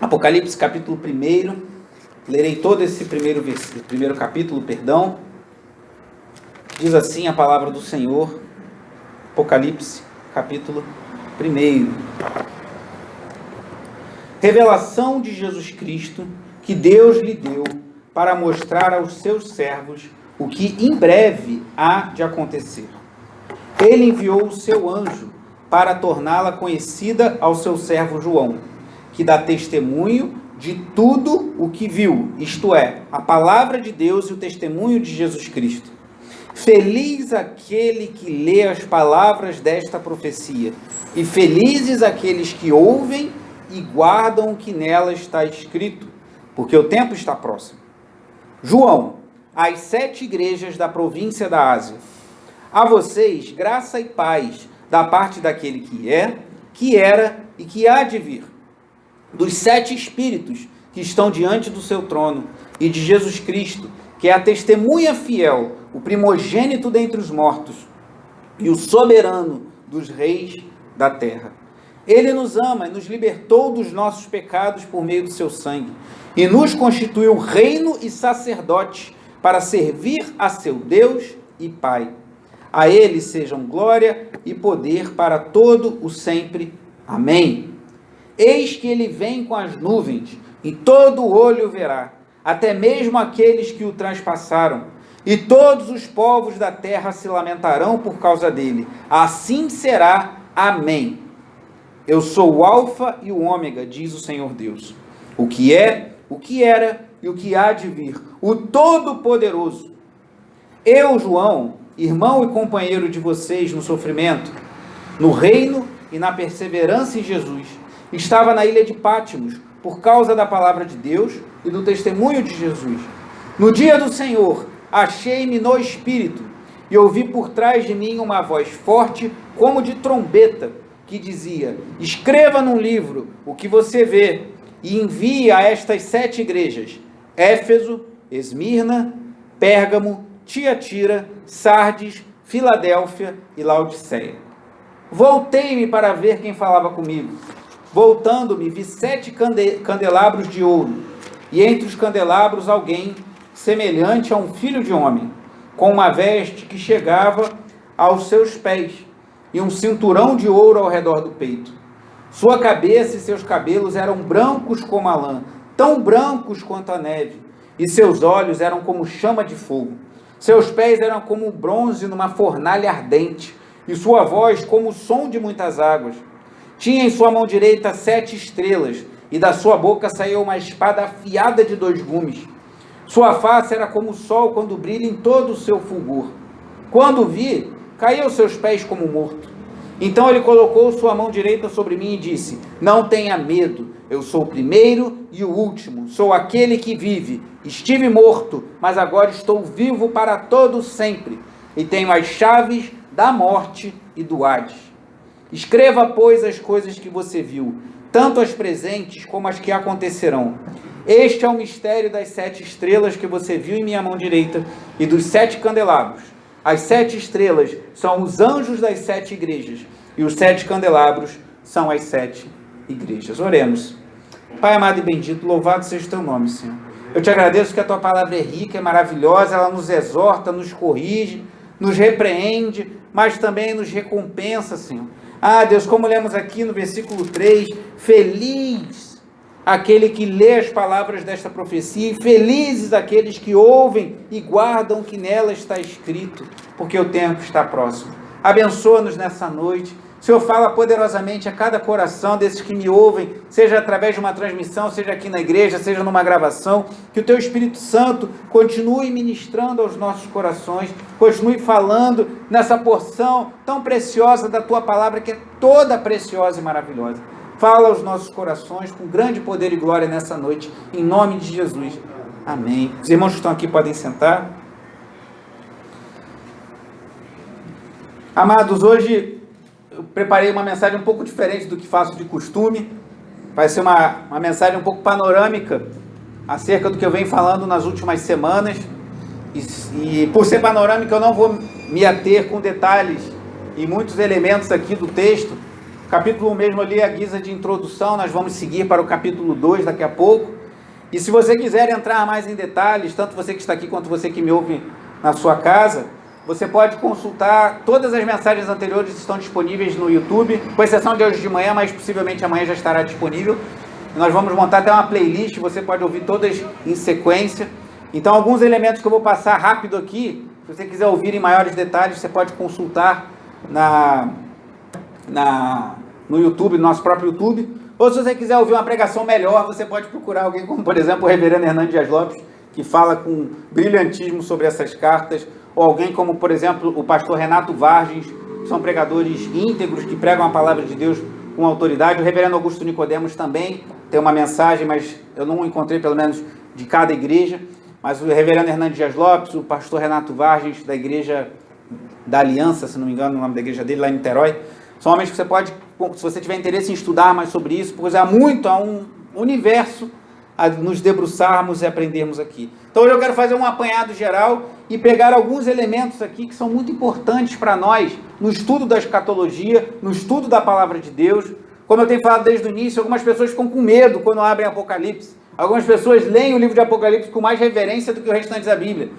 Apocalipse capítulo 1, lerei todo esse primeiro capítulo, diz assim a palavra do Senhor, Apocalipse capítulo 1. Revelação de Jesus Cristo, que Deus lhe deu para mostrar aos seus servos o que em breve há de acontecer. Ele enviou o seu anjo para torná-la conhecida ao seu servo João, que dá testemunho de tudo o que viu, isto é, a palavra de Deus e o testemunho de Jesus Cristo. Feliz aquele que lê as palavras desta profecia, e felizes aqueles que ouvem e guardam o que nela está escrito, porque o tempo está próximo. João, às 7 igrejas da província da Ásia. A vocês, graça e paz da parte daquele que é, que era e que há de vir, dos 7 espíritos que estão diante do seu trono, e de Jesus Cristo, que é a testemunha fiel, o primogênito dentre os mortos, e o soberano dos reis da terra. Ele nos ama e nos libertou dos nossos pecados por meio do seu sangue, e nos constituiu reino e sacerdote para servir a seu Deus e Pai. A ele sejam glória e poder para todo o sempre. Amém. Eis que ele vem com as nuvens, e todo olho o verá, até mesmo aqueles que o transpassaram, e todos os povos da terra se lamentarão por causa dele. Assim será. Amém. Eu sou o Alfa e o Ômega, diz o Senhor Deus, o que é, o que era e o que há de vir, o Todo-Poderoso. Eu, João, irmão e companheiro de vocês no sofrimento, no reino e na perseverança em Jesus, estava na ilha de Pátimos por causa da palavra de Deus e do testemunho de Jesus. No dia do Senhor, achei-me no Espírito e ouvi por trás de mim uma voz forte como de trombeta, que dizia: escreva num livro o que você vê e envie a estas 7 igrejas: Éfeso, Esmirna, Pérgamo, Tiatira, Sardes, Filadélfia e Laodiceia. Voltei-me para ver quem falava comigo. Voltando-me, vi 7 candelabros de ouro, e entre os candelabros alguém semelhante a um filho de homem, com uma veste que chegava aos seus pés, e um cinturão de ouro ao redor do peito. Sua cabeça e seus cabelos eram brancos como a lã, tão brancos quanto a neve, e seus olhos eram como chama de fogo. Seus pés eram como bronze numa fornalha ardente, e sua voz como o som de muitas águas. Tinha em sua mão direita 7 estrelas, e da sua boca saía uma espada afiada de 2 gumes. Sua face era como o sol quando brilha em todo o seu fulgor. Quando o vi, caí aos seus pés como morto. Então ele colocou sua mão direita sobre mim e disse: não tenha medo, eu sou o primeiro e o último, sou aquele que vive. Estive morto, mas agora estou vivo para todo sempre, e tenho as chaves da morte e do Hades. Escreva, pois, as coisas que você viu, tanto as presentes como as que acontecerão. Este é o mistério das 7 estrelas que você viu em minha mão direita e dos 7 candelabros. As 7 estrelas são os anjos das 7 igrejas, e os 7 candelabros são as 7 igrejas. Oremos. Pai amado e bendito, louvado seja o teu nome, Senhor. Eu te agradeço que a tua palavra é rica, é maravilhosa, ela nos exorta, nos corrige, nos repreende, mas também nos recompensa, Senhor. Ah, Deus, como lemos aqui no versículo 3, feliz aquele que lê as palavras desta profecia, e felizes aqueles que ouvem e guardam o que nela está escrito, porque o tempo está próximo. Abençoa-nos nessa noite. Senhor, fala poderosamente a cada coração desses que me ouvem, seja através de uma transmissão, seja aqui na igreja, seja numa gravação, que o teu Espírito Santo continue ministrando aos nossos corações, continue falando nessa porção tão preciosa da tua palavra, que é toda preciosa e maravilhosa. Fala aos nossos corações com grande poder e glória nessa noite, em nome de Jesus. Amém. Os irmãos que estão aqui podem sentar. Amados, hoje eu preparei uma mensagem um pouco diferente do que faço de costume. Vai ser uma mensagem um pouco panorâmica acerca do que eu venho falando nas últimas semanas. E por ser panorâmica, eu não vou me ater com detalhes e muitos elementos aqui do texto, capítulo 1 mesmo ali, a guisa de introdução, nós vamos seguir para o capítulo 2 daqui a pouco. E se você quiser entrar mais em detalhes, tanto você que está aqui quanto você que me ouve na sua casa, você pode consultar, todas as mensagens anteriores estão disponíveis no YouTube, com exceção de hoje de manhã, mas possivelmente amanhã já estará disponível. Nós vamos montar até uma playlist, você pode ouvir todas em sequência. Então, alguns elementos que eu vou passar rápido aqui, se você quiser ouvir em maiores detalhes, você pode consultar no YouTube, no nosso próprio YouTube. Ou se você quiser ouvir uma pregação melhor, você pode procurar alguém como, por exemplo, o reverendo Hernando Dias Lopes, que fala com brilhantismo sobre essas cartas, ou alguém como, por exemplo, o pastor Renato Vargens, que são pregadores íntegros, que pregam a palavra de Deus com autoridade. O reverendo Augusto Nicodemos também tem uma mensagem, mas eu não encontrei, pelo menos, de cada igreja. Mas o reverendo Hernando Dias Lopes, o pastor Renato Vargens, da igreja da Aliança, se não me engano, o nome da igreja dele, lá em Niterói, são homens que você pode, se você tiver interesse em estudar mais sobre isso, pois há um universo a nos debruçarmos e aprendermos aqui. Então hoje eu quero fazer um apanhado geral e pegar alguns elementos aqui que são muito importantes para nós no estudo da escatologia, no estudo da palavra de Deus. Como eu tenho falado desde o início, algumas pessoas ficam com medo quando abrem Apocalipse. Algumas pessoas leem o livro de Apocalipse com mais reverência do que o restante da Bíblia.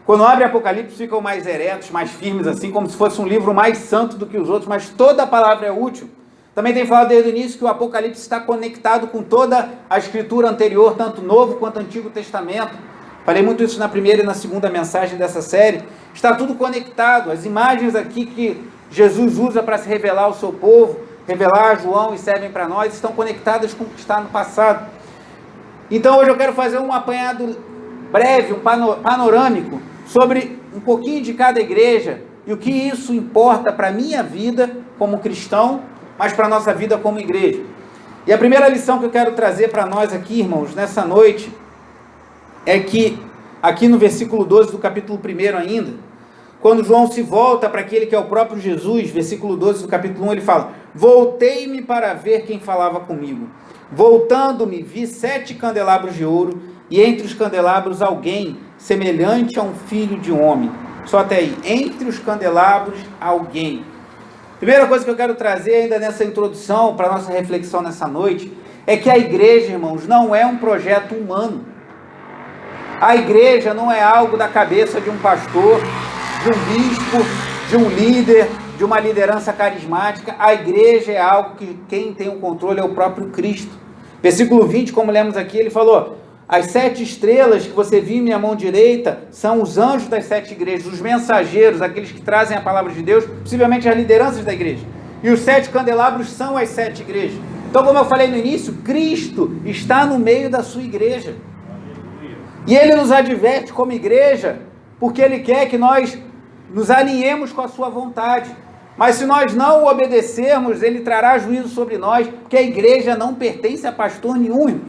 Quando abrem Apocalipse ficam mais eretos, mais firmes, assim, como se fosse um livro mais santo do que os outros, mas toda a palavra é útil. Também tem falado desde o início que o Apocalipse está conectado com toda a escritura anterior, tanto Novo quanto Antigo Testamento. Falei muito isso na primeira e na segunda mensagem dessa série. Está tudo conectado. As imagens aqui que Jesus usa para se revelar ao seu povo, revelar a João e servem para nós, estão conectadas com o que está no passado. Então hoje eu quero fazer um apanhado breve, um panorâmico, sobre um pouquinho de cada igreja e o que isso importa para a minha vida como cristão, mas para a nossa vida como igreja. E a primeira lição que eu quero trazer para nós aqui, irmãos, nessa noite, é que, aqui no versículo 12 do capítulo 1 ainda, quando João se volta para aquele que é o próprio Jesus, versículo 12 do capítulo 1, ele fala: voltei-me para ver quem falava comigo. Voltando-me, vi 7 candelabros de ouro, e entre os candelabros alguém semelhante a um filho de homem. Só até aí, entre os candelabros alguém. Primeira coisa que eu quero trazer ainda nessa introdução, para a nossa reflexão nessa noite, é que a igreja, irmãos, não é um projeto humano. A igreja não é algo da cabeça de um pastor, de um bispo, de um líder, de uma liderança carismática. A igreja é algo que quem tem o controle é o próprio Cristo. Versículo 20, como lemos aqui, ele falou: as 7 estrelas que você viu em minha mão direita são os anjos das 7 igrejas, os mensageiros, aqueles que trazem a palavra de Deus, possivelmente as lideranças da igreja. E os 7 candelabros são as 7 igrejas. Então, como eu falei no início, Cristo está no meio da sua igreja. E Ele nos adverte como igreja, porque Ele quer que nós nos alinhemos com a sua vontade. Mas se nós não o obedecermos, Ele trará juízo sobre nós, porque a igreja não pertence a pastor nenhum.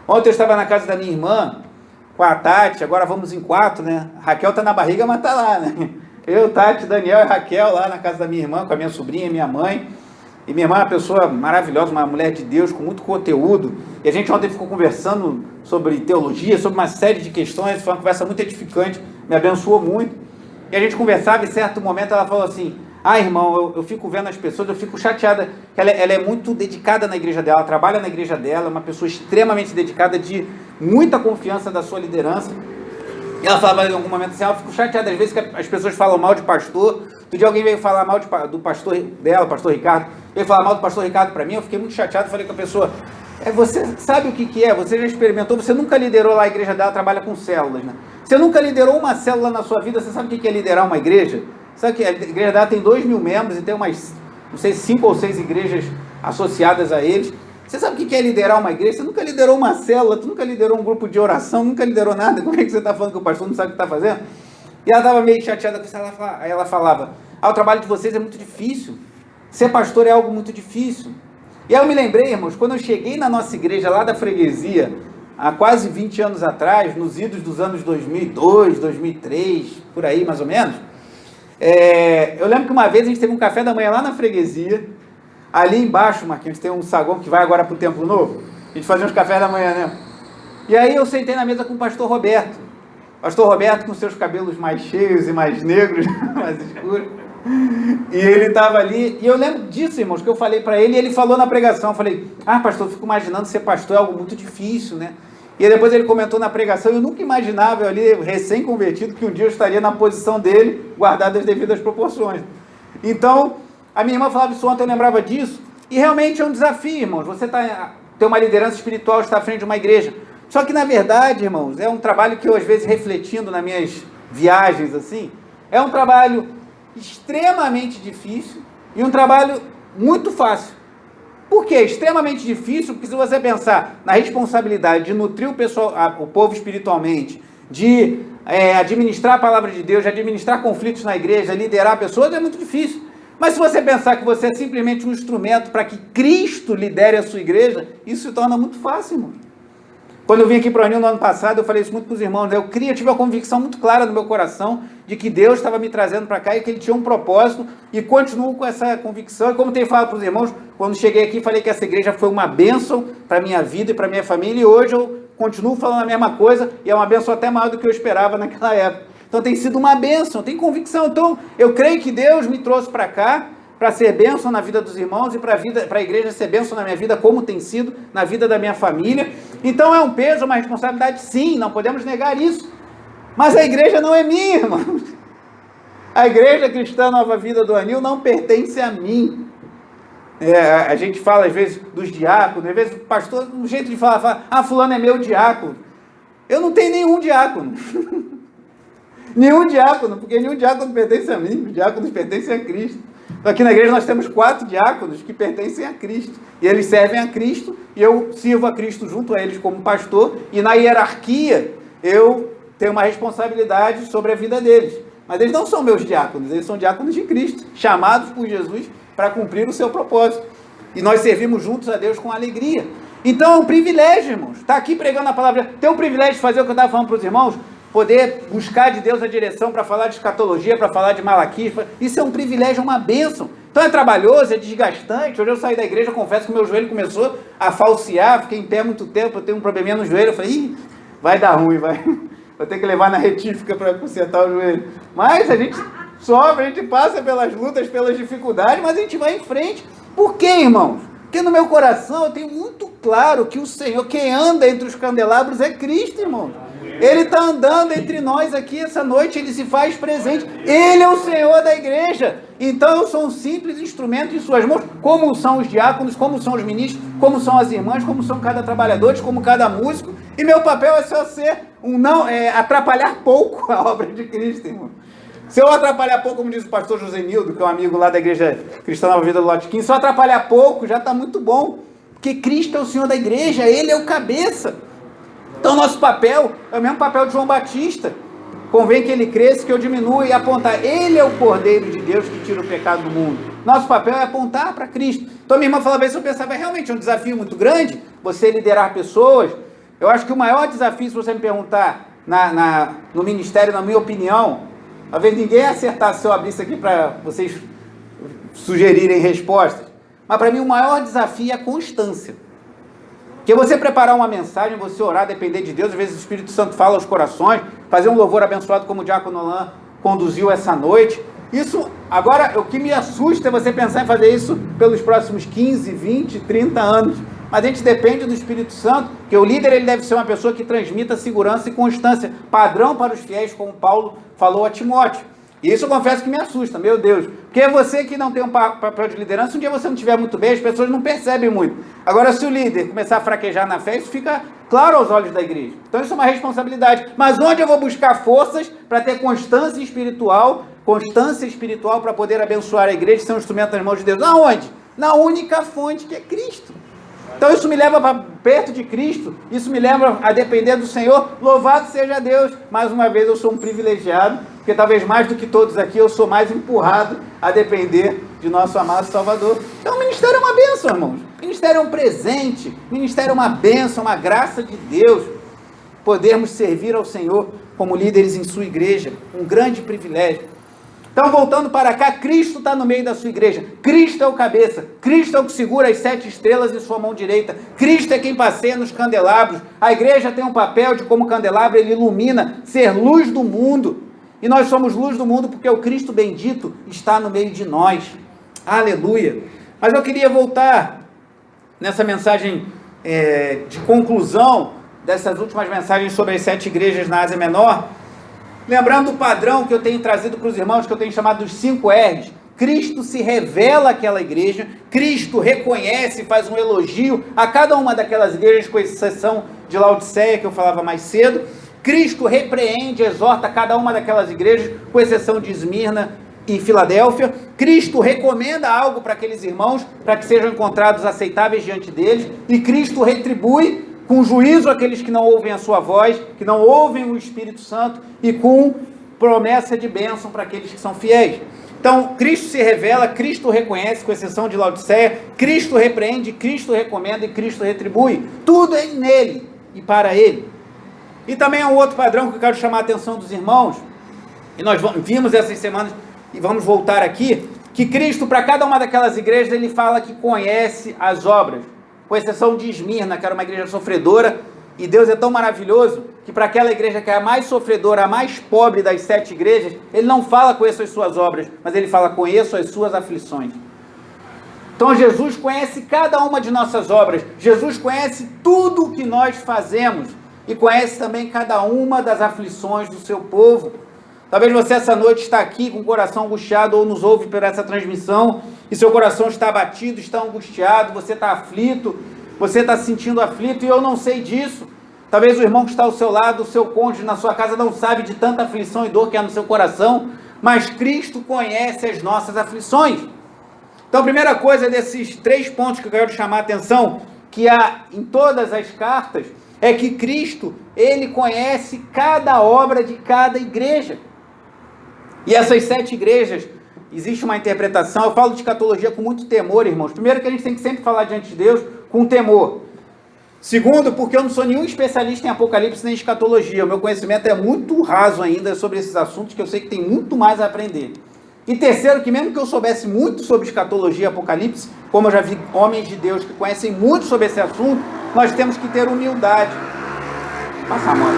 Ontem eu estava na casa da minha irmã, com a Tati, agora vamos em 4, né? A Raquel está na barriga, mas está lá, né? Eu, Tati, Daniel e Raquel lá na casa da minha irmã, com a minha sobrinha e minha mãe. E minha irmã é uma pessoa maravilhosa, uma mulher de Deus, com muito conteúdo. E a gente ontem ficou conversando sobre teologia, sobre uma série de questões, foi uma conversa muito edificante, me abençoou muito. E a gente conversava e em certo momento ela falou assim: irmão, eu fico vendo as pessoas, eu fico chateada, que ela é muito dedicada na igreja dela, ela trabalha na igreja dela, é uma pessoa extremamente dedicada, de muita confiança da sua liderança. E ela falava em algum momento assim: eu fico chateada às vezes que as pessoas falam mal de pastor. Outro dia alguém veio falar mal do pastor dela, pastor Ricardo, veio falar mal do pastor Ricardo para mim, eu fiquei muito chateado, falei com a pessoa: você sabe o que é? Você já experimentou? Você nunca liderou lá a igreja dela, trabalha com células, né? Você nunca liderou uma célula na sua vida, você sabe o que é liderar uma igreja? Sabe que a igreja dela tem 2.000 membros e tem umas, não sei, 5 ou 6 igrejas associadas a eles. Você sabe o que é liderar uma igreja? Você nunca liderou uma célula, tu nunca liderou um grupo de oração, nunca liderou nada. Como é que você está falando que o pastor não sabe o que está fazendo? E ela estava meio chateada com isso. Aí ela falava: o trabalho de vocês é muito difícil. Ser pastor é algo muito difícil. E aí eu me lembrei, irmãos, quando eu cheguei na nossa igreja lá da freguesia, há quase 20 anos atrás, nos idos dos anos 2002, 2003, por aí mais ou menos, eu lembro que uma vez a gente teve um café da manhã lá na freguesia, ali embaixo, Marquinhos, tem um saguão que vai agora para o Templo Novo, a gente fazia uns cafés da manhã, né? E aí eu sentei na mesa com o pastor Roberto. Pastor Roberto com seus cabelos mais cheios e mais negros, mais escuros. E ele estava ali, e eu lembro disso, irmãos, que eu falei para ele, e ele falou na pregação, eu falei, pastor, eu fico imaginando ser pastor é algo muito difícil, né? E depois ele comentou na pregação, eu nunca imaginava, eu ali, recém-convertido, que um dia eu estaria na posição dele, guardado as devidas proporções. Então, a minha irmã falava isso ontem, eu lembrava disso, e realmente é um desafio, irmãos, você tem uma liderança espiritual, está à frente de uma igreja. Só que, na verdade, irmãos, é um trabalho que eu, às vezes, refletindo nas minhas viagens, assim, é um trabalho extremamente difícil e um trabalho muito fácil. Por quê? Extremamente difícil, porque se você pensar na responsabilidade de nutrir o pessoal, o povo espiritualmente, de administrar a palavra de Deus, de administrar conflitos na igreja, liderar pessoas, é muito difícil. Mas se você pensar que você é simplesmente um instrumento para que Cristo lidere a sua igreja, isso se torna muito fácil, irmão. Quando eu vim aqui para o Anil no ano passado, eu falei isso muito para os irmãos, eu tive uma convicção muito clara no meu coração de que Deus estava me trazendo para cá e que Ele tinha um propósito, e continuo com essa convicção. E como tenho falado para os irmãos, quando cheguei aqui, falei que essa igreja foi uma bênção para a minha vida e para a minha família, e hoje eu continuo falando a mesma coisa, e é uma bênção até maior do que eu esperava naquela época. Então tem sido uma bênção, tem convicção. Então eu creio que Deus me trouxe para cá, para ser bênção na vida dos irmãos e para a igreja ser bênção na minha vida, como tem sido na vida da minha família. Então é um peso, uma responsabilidade, sim, não podemos negar isso. Mas a igreja não é minha, irmãos. A igreja cristã Nova Vida do Anil não pertence a mim. A gente fala às vezes dos diáconos, às vezes o pastor, um jeito de falar, fulano é meu diácono. Eu não tenho nenhum diácono. Nenhum diácono, porque nenhum diácono pertence a mim, os diáconos pertencem a Cristo. Aqui na igreja nós temos 4 diáconos que pertencem a Cristo, e eles servem a Cristo, e eu sirvo a Cristo junto a eles como pastor, e na hierarquia eu tenho uma responsabilidade sobre a vida deles. Mas eles não são meus diáconos, eles são diáconos de Cristo, chamados por Jesus para cumprir o seu propósito. E nós servimos juntos a Deus com alegria. Então é um privilégio, irmãos, estar aqui pregando a palavra, ter o privilégio de fazer o que eu estava falando para os irmãos, poder buscar de Deus a direção para falar de escatologia, para falar de Malaquias, isso é um privilégio, é uma bênção. Então é trabalhoso, é desgastante. Hoje eu saí da igreja, eu confesso que o meu joelho começou a falsear, fiquei em pé muito tempo, eu tenho um probleminha no joelho, eu falei, vai dar ruim, vou ter que levar na retífica para consertar o joelho. Mas a gente sofre, a gente passa pelas lutas, pelas dificuldades, mas a gente vai em frente. Por quê, irmãos? Porque no meu coração eu tenho muito claro que o Senhor, quem anda entre os candelabros é Cristo, irmãos. Ele está andando entre nós aqui essa noite, Ele se faz presente. Ele é o Senhor da igreja. Então eu sou um simples instrumento em suas mãos, como são os diáconos, como são os ministros, como são as irmãs, como são cada trabalhador, como cada músico. E meu papel é só ser atrapalhar pouco a obra de Cristo, irmão. Se eu atrapalhar pouco, como diz o pastor José Nildo, que é um amigo lá da igreja Cristã Nova Vida do Lote 15, se eu atrapalhar pouco, já está muito bom. Porque Cristo é o Senhor da igreja, Ele é o cabeça. Então, nosso papel é o mesmo papel de João Batista. Convém que ele cresça, que eu diminua, e apontar. Ele é o Cordeiro de Deus que tira o pecado do mundo. Nosso papel é apontar para Cristo. Então, minha irmã falava isso, eu pensava, realmente é um desafio muito grande você liderar pessoas. Eu acho que o maior desafio, se você me perguntar no ministério, na minha opinião, talvez ninguém acertasse se eu abrisse aqui para vocês sugerirem respostas, mas para mim o maior desafio é a constância. Porque você preparar uma mensagem, você orar, depender de Deus, às vezes o Espírito Santo fala aos corações, fazer um louvor abençoado como o diácono Alain conduziu essa noite. Isso, agora, o que me assusta é você pensar em fazer isso pelos próximos 15, 20, 30 anos. Mas a gente depende do Espírito Santo, que o líder ele deve ser uma pessoa que transmita segurança e constância, padrão para os fiéis, como Paulo falou a Timóteo. E isso eu confesso que me assusta, meu Deus. Porque você que não tem um papel de liderança, um dia você não estiver muito bem, as pessoas não percebem muito. Agora, se o líder começar a fraquejar na fé, isso fica claro aos olhos da igreja. Então isso é uma responsabilidade. Mas onde eu vou buscar forças para ter constância espiritual para poder abençoar a igreja e ser um instrumento nas mãos de Deus? Aonde? Na única fonte que é Cristo. Então isso me leva para perto de Cristo, isso me leva a depender do Senhor. Louvado seja Deus. Mais uma vez eu sou um privilegiado, porque talvez mais do que todos aqui eu sou mais empurrado a depender de nosso amado Salvador. Então o ministério é uma bênção, irmãos. O ministério é um presente, o ministério é uma bênção, uma graça de Deus. Podermos servir ao Senhor como líderes em sua igreja, um grande privilégio. Então, voltando para cá, Cristo está no meio da sua igreja. Cristo é o cabeça. Cristo é o que segura as 7 estrelas em sua mão direita. Cristo é quem passeia nos candelabros. A igreja tem um papel de, como candelabro, ele ilumina, ser luz do mundo. E nós somos luz do mundo porque o Cristo bendito está no meio de nós. Aleluia! Mas eu queria voltar nessa mensagem de conclusão dessas últimas mensagens sobre as 7 igrejas na Ásia Menor, lembrando o padrão que eu tenho trazido para os irmãos, que eu tenho chamado dos 5 R's. Cristo se revela àquela igreja, Cristo reconhece, faz um elogio a cada uma daquelas igrejas, com exceção de Laodiceia, que eu falava mais cedo. Cristo repreende, exorta cada uma daquelas igrejas, com exceção de Esmirna e Filadélfia. Cristo recomenda algo para aqueles irmãos, para que sejam encontrados aceitáveis diante deles, e Cristo retribui com juízo aqueles que não ouvem a sua voz, que não ouvem o Espírito Santo, e com promessa de bênção para aqueles que são fiéis. Então, Cristo se revela, Cristo reconhece, com exceção de Laodiceia, Cristo repreende, Cristo recomenda e Cristo retribui. Tudo é nele e para ele. E também é um outro padrão que eu quero chamar a atenção dos irmãos, e nós vimos essas semanas, e vamos voltar aqui, que Cristo, para cada uma daquelas igrejas, ele fala que conhece as obras, com exceção de Esmirna, que era uma igreja sofredora, e Deus é tão maravilhoso, que para aquela igreja que é a mais sofredora, a mais pobre das 7 igrejas, ele não fala conheço as suas obras, mas ele fala conheço as suas aflições. Então Jesus conhece cada uma de nossas obras, Jesus conhece tudo o que nós fazemos, e conhece também cada uma das aflições do seu povo. Talvez você essa noite está aqui com o coração angustiado, ou nos ouve por essa transmissão, e seu coração está abatido, está angustiado, você está aflito, você está se sentindo aflito, e eu não sei disso. Talvez o irmão que está ao seu lado, o seu cônjuge na sua casa, não sabe de tanta aflição e dor que há no seu coração, mas Cristo conhece as nossas aflições. Então, a primeira coisa desses 3 pontos que eu quero chamar a atenção, que há em todas as cartas, é que Cristo, ele conhece cada obra de cada igreja. E essas 7 igrejas, existe uma interpretação, eu falo de escatologia com muito temor, irmãos. Primeiro que a gente tem que sempre falar diante de Deus com temor. Segundo, porque eu não sou nenhum especialista em Apocalipse nem em escatologia. O meu conhecimento é muito raso ainda sobre esses assuntos, que eu sei que tem muito mais a aprender. E terceiro, que mesmo que eu soubesse muito sobre escatologia e Apocalipse, como eu já vi homens de Deus que conhecem muito sobre esse assunto, nós temos que ter humildade. Passa a mão.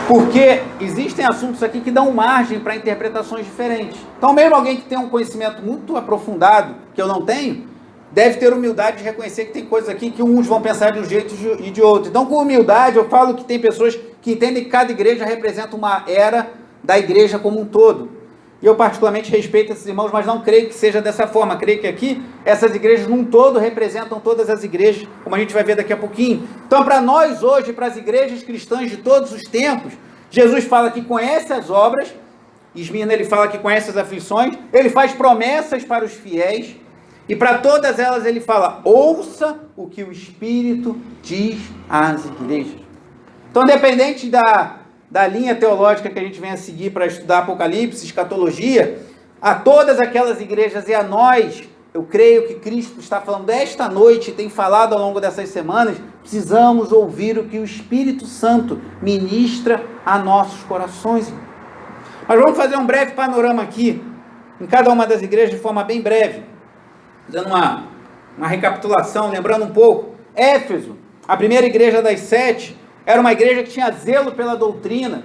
Porque existem assuntos aqui que dão margem para interpretações diferentes. Então, mesmo alguém que tem um conhecimento muito aprofundado, que eu não tenho, deve ter humildade de reconhecer que tem coisas aqui que uns vão pensar de um jeito e de outro. Então, com humildade, eu falo que tem pessoas que entendem que cada igreja representa uma era da igreja como um todo. E eu particularmente respeito esses irmãos, mas não creio que seja dessa forma. Creio que aqui, essas igrejas num todo representam todas as igrejas, como a gente vai ver daqui a pouquinho. Então, para nós hoje, para as igrejas cristãs de todos os tempos, Jesus fala que conhece as obras, Esmirna ele fala que conhece as aflições, ele faz promessas para os fiéis, e para todas elas ele fala, ouça o que o Espírito diz às igrejas. Então, independente da linha teológica que a gente vem a seguir para estudar Apocalipse, escatologia, a todas aquelas igrejas e a nós, eu creio que Cristo está falando esta noite, tem falado ao longo dessas semanas, precisamos ouvir o que o Espírito Santo ministra a nossos corações. Mas vamos fazer um breve panorama aqui, em cada uma das igrejas de forma bem breve, dando uma recapitulação, lembrando um pouco. Éfeso, a primeira igreja das 7, era uma igreja que tinha zelo pela doutrina.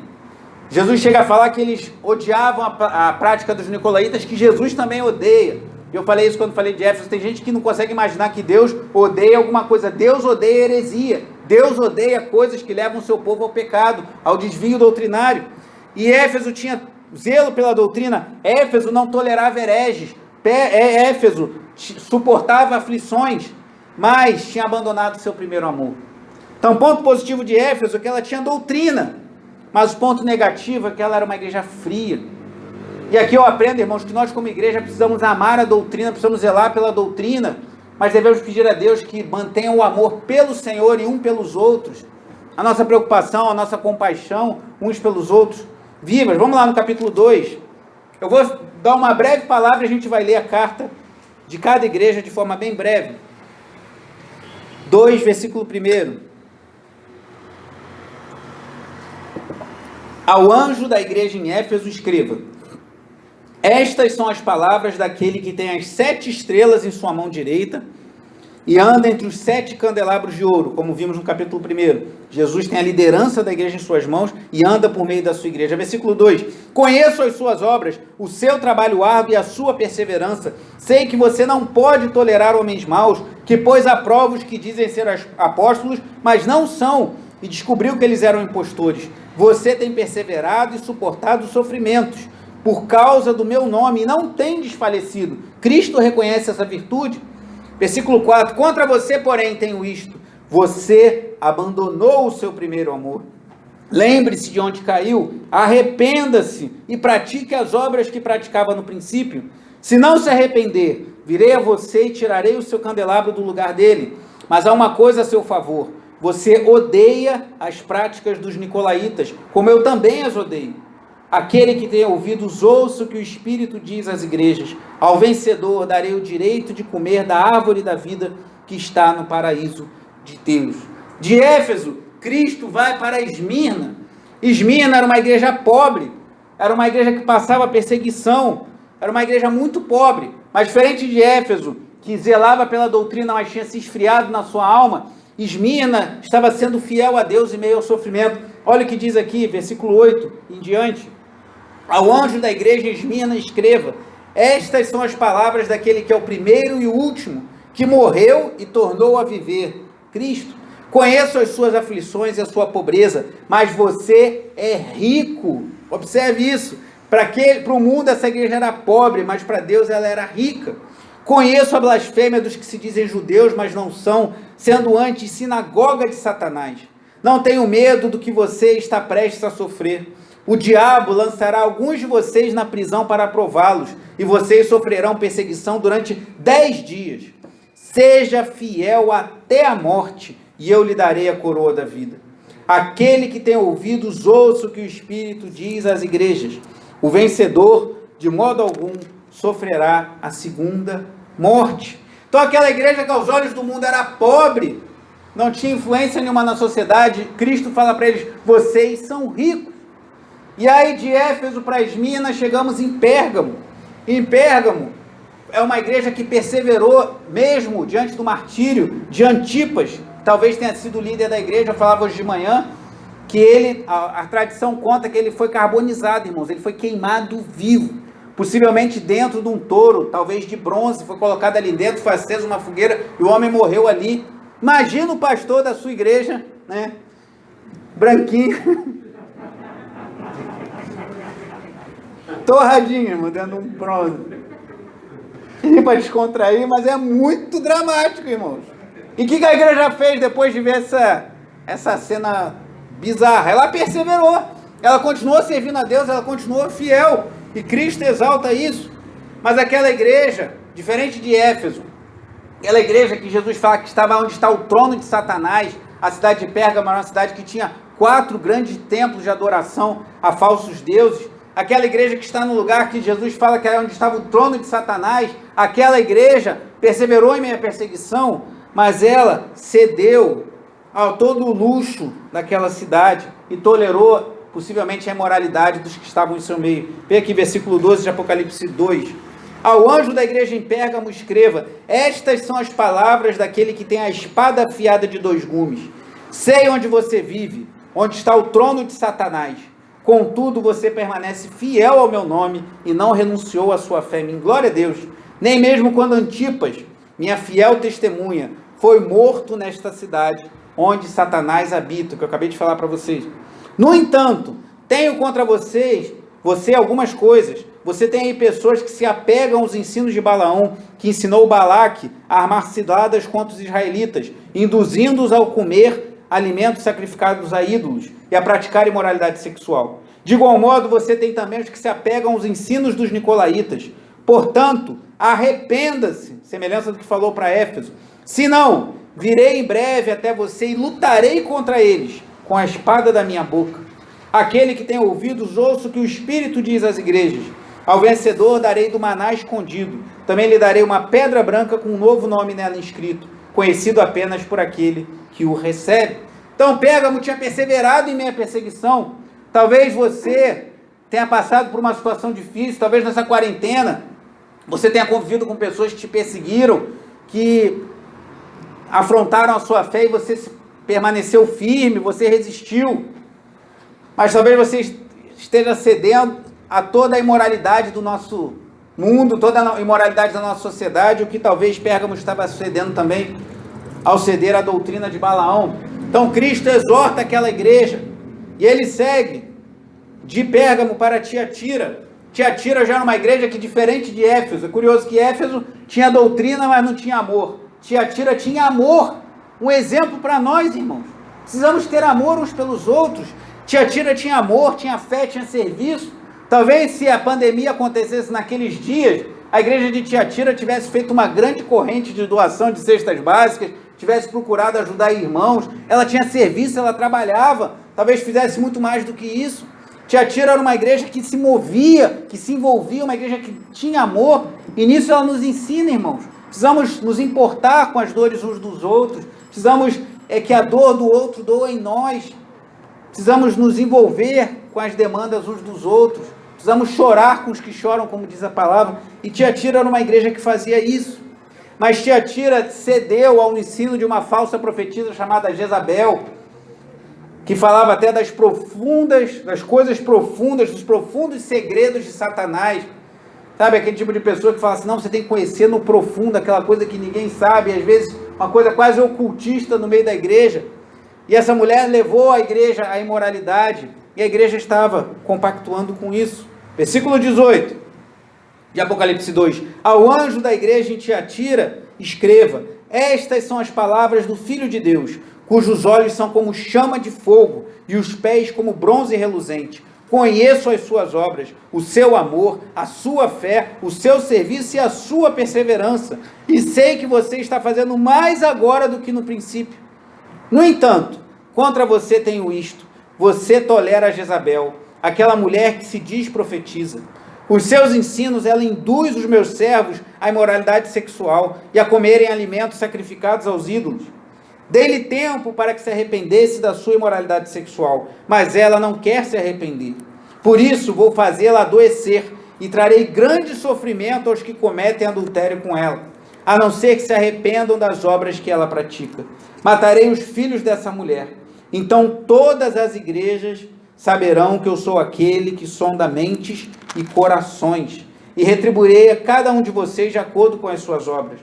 Jesus chega a falar que eles odiavam a prática dos nicolaítas, que Jesus também odeia. Eu falei isso quando falei de Éfeso. Tem gente que não consegue imaginar que Deus odeia alguma coisa. Deus odeia heresia. Deus odeia coisas que levam o seu povo ao pecado, ao desvio doutrinário. E Éfeso tinha zelo pela doutrina. Éfeso não tolerava hereges. Éfeso suportava aflições, mas tinha abandonado seu primeiro amor. Então, o ponto positivo de Éfeso é que ela tinha doutrina, mas o ponto negativo é que ela era uma igreja fria. E aqui eu aprendo, irmãos, que nós como igreja precisamos amar a doutrina, precisamos zelar pela doutrina, mas devemos pedir a Deus que mantenha o amor pelo Senhor e um pelos outros. A nossa preocupação, a nossa compaixão, uns pelos outros, vivas. Vamos lá no capítulo 2. Eu vou dar uma breve palavra e a gente vai ler a carta de cada igreja de forma bem breve. 2, versículo 1. Ao anjo da igreja em Éfeso escreva: estas são as palavras daquele que tem as 7 estrelas em sua mão direita e anda entre os 7 candelabros de ouro, como vimos no capítulo 1. Jesus tem a liderança da igreja em suas mãos e anda por meio da sua igreja. Versículo 2: conheço as suas obras, o seu trabalho árduo e a sua perseverança. Sei que você não pode tolerar homens maus, que pôs à prova os que dizem ser apóstolos, mas não são, e descobriu que eles eram impostores. Você tem perseverado e suportado os sofrimentos por causa do meu nome e não tem desfalecido. Cristo reconhece essa virtude. Versículo 4: contra você, porém, tenho isto: você abandonou o seu primeiro amor. Lembre-se de onde caiu, arrependa-se e pratique as obras que praticava no princípio. Se não se arrepender, virei a você e tirarei o seu candelabro do lugar dele. Mas há uma coisa a seu favor: você odeia as práticas dos nicolaítas, como eu também as odeio. Aquele que tem ouvidos, ouça o que o Espírito diz às igrejas. Ao vencedor darei o direito de comer da árvore da vida que está no paraíso de Deus. De Éfeso, Cristo vai para Esmirna. Esmirna era uma igreja pobre, era uma igreja que passava perseguição, era uma igreja muito pobre, mas diferente de Éfeso, que zelava pela doutrina, mas tinha se esfriado na sua alma, Esmirna estava sendo fiel a Deus em meio ao sofrimento. Olha o que diz aqui, versículo 8 em diante: ao anjo da igreja em Esmirna escreva: estas são as palavras daquele que é o primeiro e o último, que morreu e tornou a viver, Cristo. Conheço as suas aflições e a sua pobreza, mas você é rico. Observe isso. Para o mundo essa igreja era pobre, mas para Deus ela era rica. Conheço a blasfêmia dos que se dizem judeus, mas não são, sendo antes sinagoga de Satanás. Não tenho medo do que você está prestes a sofrer. O diabo lançará alguns de vocês na prisão para prová-los, e vocês sofrerão perseguição durante 10 dias. Seja fiel até a morte, e eu lhe darei a coroa da vida. Aquele que tem ouvidos, ouça o que o Espírito diz às igrejas. O vencedor, de modo algum, sofrerá a segunda morte. Então aquela igreja que aos olhos do mundo era pobre, não tinha influência nenhuma na sociedade, Cristo fala para eles: vocês são ricos. E aí de Éfeso para Esmirna chegamos em Pérgamo. Em Pérgamo é uma igreja que perseverou mesmo diante do martírio de Antipas, talvez tenha sido o líder da igreja. Eu falava hoje de manhã que ele, a tradição conta que ele foi carbonizado, irmãos, ele foi queimado vivo, possivelmente dentro de um touro, talvez de bronze, foi colocado ali dentro, foi acesa uma fogueira e o homem morreu ali. Imagina o pastor da sua igreja, né, branquinho, torradinho, irmão, dentro de um bronze. E para descontrair, mas é muito dramático, irmãos. E o que a igreja fez depois de ver essa cena bizarra? Ela perseverou, ela continuou servindo a Deus, ela continuou fiel, e Cristo exalta isso. Mas aquela igreja, diferente de Éfeso, aquela igreja que Jesus fala que estava onde está o trono de Satanás, a cidade de Pérgamo era uma cidade que tinha 4 grandes templos de adoração a falsos deuses. Aquela igreja que está no lugar que Jesus fala que era onde estava o trono de Satanás, aquela igreja perseverou em meio à perseguição, mas ela cedeu a todo o luxo daquela cidade e tolerou possivelmente a imoralidade dos que estavam em seu meio. Vê aqui versículo 12 de Apocalipse 2. Ao anjo da igreja em Pérgamo escreva: estas são as palavras daquele que tem a espada afiada de 2 gumes. Sei onde você vive, onde está o trono de Satanás. Contudo, você permanece fiel ao meu nome e não renunciou à sua fé em mim. Glória a Deus. Nem mesmo quando Antipas, minha fiel testemunha, foi morto nesta cidade onde Satanás habita, que eu acabei de falar para vocês. No entanto, tenho contra você algumas coisas. Você tem aí pessoas que se apegam aos ensinos de Balaão, que ensinou Balaque a armar ciladas contra os israelitas, induzindo-os a comer alimentos sacrificados a ídolos e a praticar imoralidade sexual. De igual modo, você tem também os que se apegam aos ensinos dos nicolaítas. Portanto, arrependa-se, semelhança do que falou para Éfeso. Se não, virei em breve até você e lutarei contra eles com a espada da minha boca. Aquele que tem ouvidos, ouça o que o Espírito diz às igrejas. Ao vencedor darei do maná escondido. Também lhe darei uma pedra branca com um novo nome nela inscrito, conhecido apenas por aquele que o recebe. Então Pérgamo tinha perseverado em meio à perseguição. Talvez você tenha passado por uma situação difícil, talvez nessa quarentena você tenha convivido com pessoas que te perseguiram, que afrontaram a sua fé e você permaneceu firme, você resistiu. Mas talvez você esteja cedendo a toda a imoralidade do nosso mundo, toda a imoralidade da nossa sociedade, o que talvez Pérgamo estava cedendo também ao ceder à doutrina de Balaão. Então Cristo exorta aquela igreja e ele segue de Pérgamo para Tiatira. Tiatira já era uma igreja que, diferente de Éfeso, é curioso que Éfeso tinha doutrina, mas não tinha amor. Tiatira tinha amor, um exemplo para nós, irmãos. Precisamos ter amor uns pelos outros. Tiatira tinha amor, tinha fé, tinha serviço. Talvez se a pandemia acontecesse naqueles dias, a igreja de Tiatira tivesse feito uma grande corrente de doação de cestas básicas, tivesse procurado ajudar irmãos, ela tinha serviço, ela trabalhava, talvez fizesse muito mais do que isso. Tiatira era uma igreja que se movia, que se envolvia, uma igreja que tinha amor, e nisso ela nos ensina, irmãos. Precisamos nos importar com as dores uns dos outros, precisamos que a dor do outro doa em nós, precisamos nos envolver com as demandas uns dos outros, precisamos chorar com os que choram, como diz a palavra, e Tiatira era uma igreja que fazia isso. Mas Tiatira cedeu ao ensino de uma falsa profetisa chamada Jezabel, que falava até das coisas profundas, dos profundos segredos de Satanás. Sabe, aquele tipo de pessoa que fala assim, não, você tem que conhecer no profundo aquela coisa que ninguém sabe, às vezes uma coisa quase ocultista no meio da igreja. E essa mulher levou a igreja à imoralidade, e a igreja estava compactuando com isso. Versículo 18. De Apocalipse 2, ao anjo da igreja em Tiatira, escreva, estas são as palavras do Filho de Deus, cujos olhos são como chama de fogo, e os pés como bronze reluzente. Conheço as suas obras, o seu amor, a sua fé, o seu serviço e a sua perseverança, e sei que você está fazendo mais agora do que no princípio. No entanto, contra você tenho isto, você tolera Jezabel, aquela mulher que se diz profetiza. Os seus ensinos, ela induz os meus servos à imoralidade sexual e a comerem alimentos sacrificados aos ídolos. Dei-lhe tempo para que se arrependesse da sua imoralidade sexual, mas ela não quer se arrepender. Por isso vou fazê-la adoecer e trarei grande sofrimento aos que cometem adultério com ela, a não ser que se arrependam das obras que ela pratica. Matarei os filhos dessa mulher. Então todas as igrejas saberão que eu sou aquele que sonda mentes e corações, e retribuirei a cada um de vocês de acordo com as suas obras.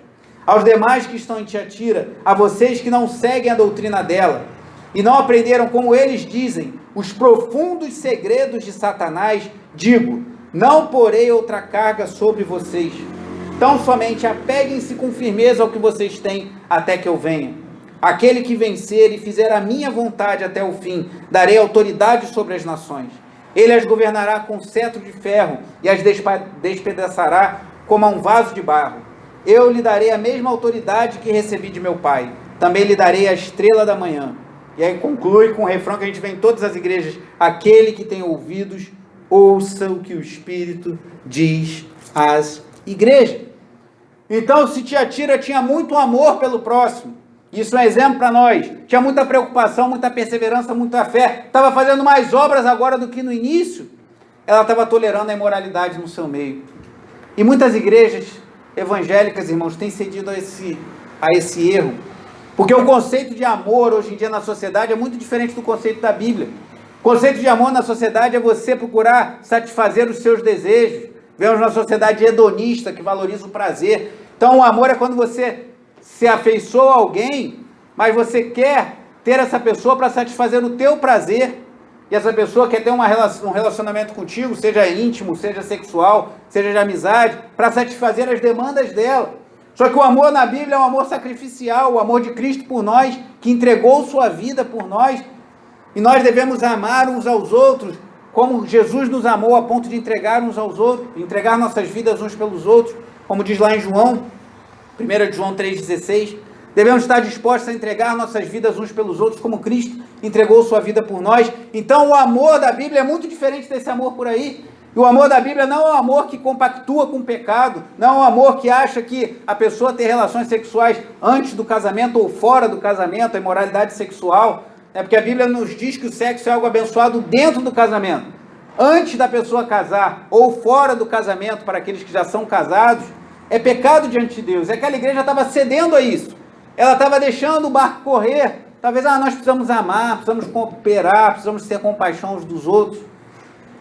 Aos demais que estão em Tiatira, a vocês que não seguem a doutrina dela, e não aprenderam, como eles dizem, os profundos segredos de Satanás, digo, não porei outra carga sobre vocês. Tão somente apeguem-se com firmeza ao que vocês têm, até que eu venha. Aquele que vencer e fizer a minha vontade até o fim, darei autoridade sobre as nações. Ele as governará com cetro de ferro e as despedaçará como a um vaso de barro. Eu lhe darei a mesma autoridade que recebi de meu pai. Também lhe darei a estrela da manhã. E aí conclui com o refrão que a gente vê em todas as igrejas. Aquele que tem ouvidos, ouça o que o Espírito diz às igrejas. Então, se Tiatira tinha muito amor pelo próximo, isso é um exemplo para nós, tinha muita preocupação, muita perseverança, muita fé, estava fazendo mais obras agora do que no início, ela estava tolerando a imoralidade no seu meio. E muitas igrejas evangélicas, irmãos, têm cedido a esse erro, porque o conceito de amor hoje em dia na sociedade é muito diferente do conceito da Bíblia. O conceito de amor na sociedade é você procurar satisfazer os seus desejos. Vemos uma sociedade hedonista que valoriza o prazer. Então o amor é quando você se afeiçoa a alguém, mas você quer ter essa pessoa para satisfazer o teu prazer, e essa pessoa quer ter um relacionamento contigo, seja íntimo, seja sexual, seja de amizade, para satisfazer as demandas dela. Só que o amor na Bíblia é um amor sacrificial, o amor de Cristo por nós, que entregou sua vida por nós, e nós devemos amar uns aos outros, como Jesus nos amou a ponto de entregar uns aos outros, entregar nossas vidas uns pelos outros, como diz lá em João, 1 João 3,16, devemos estar dispostos a entregar nossas vidas uns pelos outros, como Cristo entregou sua vida por nós. Então o amor da Bíblia é muito diferente desse amor por aí. E o amor da Bíblia não é um amor que compactua com o pecado, não é um amor que acha que a pessoa ter relações sexuais antes do casamento ou fora do casamento, a imoralidade sexual, porque a Bíblia nos diz que o sexo é algo abençoado dentro do casamento. Antes da pessoa casar ou fora do casamento, para aqueles que já são casados, é pecado diante de Deus. E aquela igreja estava cedendo a isso. ela estava deixando o barco correr. Talvez, nós precisamos amar, precisamos cooperar, precisamos ter compaixão uns dos outros.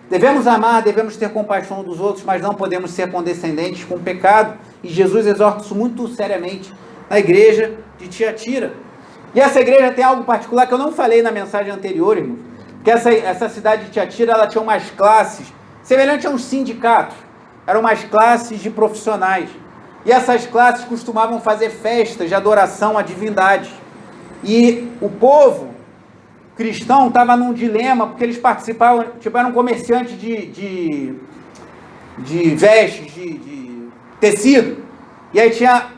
Devemos amar, devemos ter compaixão dos outros, mas não podemos ser condescendentes com o pecado. E Jesus exorta isso muito seriamente na igreja de Tiatira. E essa igreja tem algo particular que eu não falei na mensagem anterior, irmãos. Porque essa cidade de Tiatira, ela tinha umas classes, semelhante a uns sindicatos. Eram umas classes de profissionais. E essas classes costumavam fazer festas de adoração à divindade. E o povo cristão estava num dilema, porque eles participavam, eram comerciantes de vestes, de tecido. E aí tinha